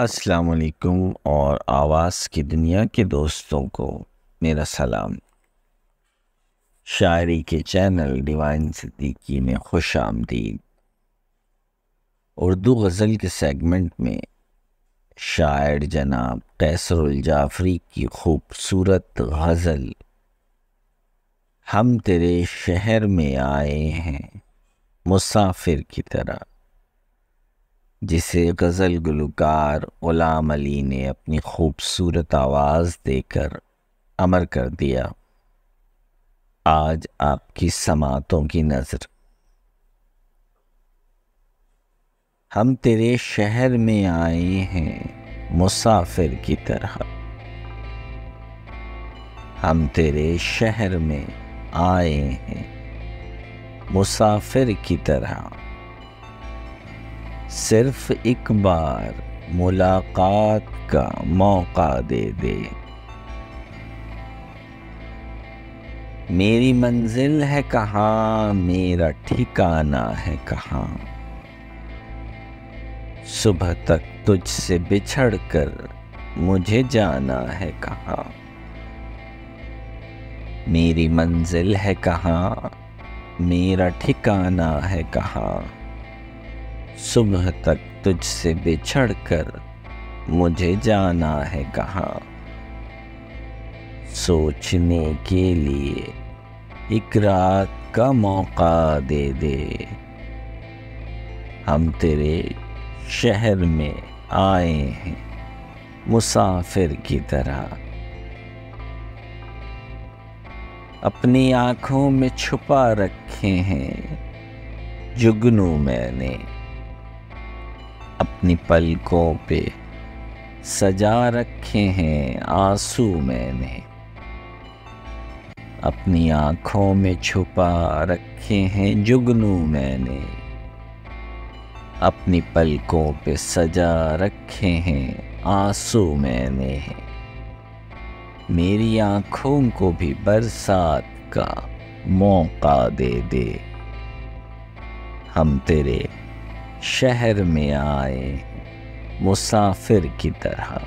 अस्सलाम वालेकुम और आवाज़ की दुनिया के दोस्तों को मेरा सलाम। शायरी के चैनल डिवाइन सिद्दीकी में खुश आमदीद। उर्दू गज़ल के सेगमेंट में शायर जनाब कैसरुल जाफरी की खूबसूरत गज़ल हम तेरे शहर में आए हैं मुसाफिर की तरह, जिसे गज़ल गुलकार ग़ुलाम अली ने अपनी खूबसूरत आवाज़ देकर अमर कर दिया। आज आपकी समातों की नज़र। हम तेरे शहर में आए हैं मुसाफिर की तरह, हम तेरे शहर में आए हैं मुसाफिर की तरह। सिर्फ एक बार मुलाकात का मौका दे दे। मेरी मंजिल है कहाँ, मेरा ठिकाना है कहाँ। सुबह तक तुझसे बिछड़ कर मुझे जाना है कहाँ। मेरी मंजिल है कहाँ, मेरा ठिकाना है कहाँ। सुबह तक तुझसे बिछड़ कर मुझे जाना है कहाँ। सोचने के लिए एक रात का मौका दे दे। हम तेरे शहर में आए हैं मुसाफिर की तरह। अपनी आँखों में छुपा रखे हैं जुगनू मैंने, अपनी पलकों पे सजा रखे हैं आंसू मैंने। अपनी आँखों में छुपा रखे हैं जुगनू मैंने, अपनी पलकों पे सजा रखे हैं आंसू मैंने। मेरी आँखों को भी बरसात का मौका दे दे। हम तेरे शहर में आए मुसाफिर की तरह।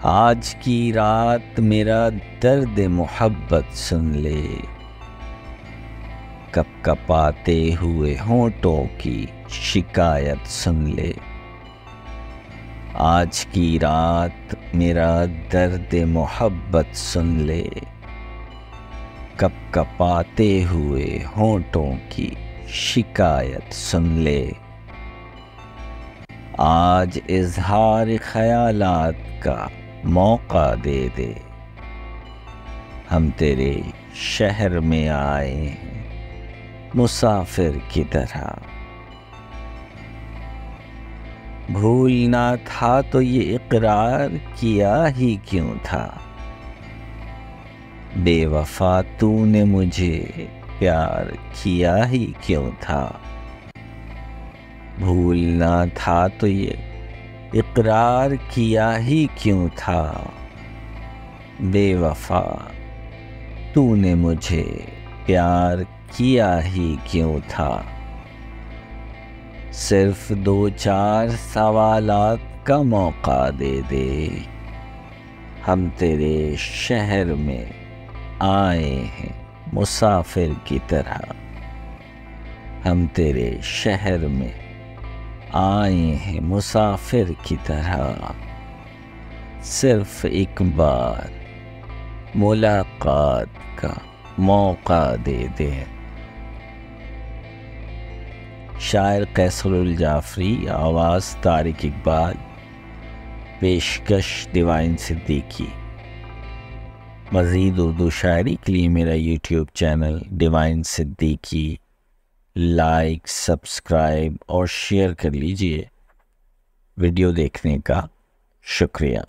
आज की रात मेरा दर्द मोहब्बत सुन ले, कपकपाते हुए होंठों की शिकायत सुन ले। आज की रात मेरा दर्द मोहब्बत सुन ले, कपकपाते हुए होंठों की शिकायत सुन ले। आज इज़हार ख़यालात का मौका दे दे। हम तेरे शहर में आए हैं मुसाफिर की तरह। भूलना था तो ये इक़रार किया ही क्यों था। बेवफा तूने मुझे प्यार किया ही क्यों था। भूलना था तो ये इक़रार किया ही क्यों था। बेवफा तूने मुझे प्यार किया ही क्यों था। सिर्फ दो चार सवालात का मौका दे दे। हम तेरे शहर में आए हैं मुसाफिर की तरह। हम तेरे शहर में आए हैं मुसाफिर की तरह। सिर्फ एक बार मुलाकात का मौका दे दे। शायर कैसरुल जाफरी, आवाज़ तारिक इकबाल, पेशकश डिवाइन सिद्दीकी। मज़ीद उर्दू शायरी के लिए मेरा YouTube channel divine Siddiqui like, subscribe और शेयर कर लीजिए। वीडियो देखने का शुक्रिया।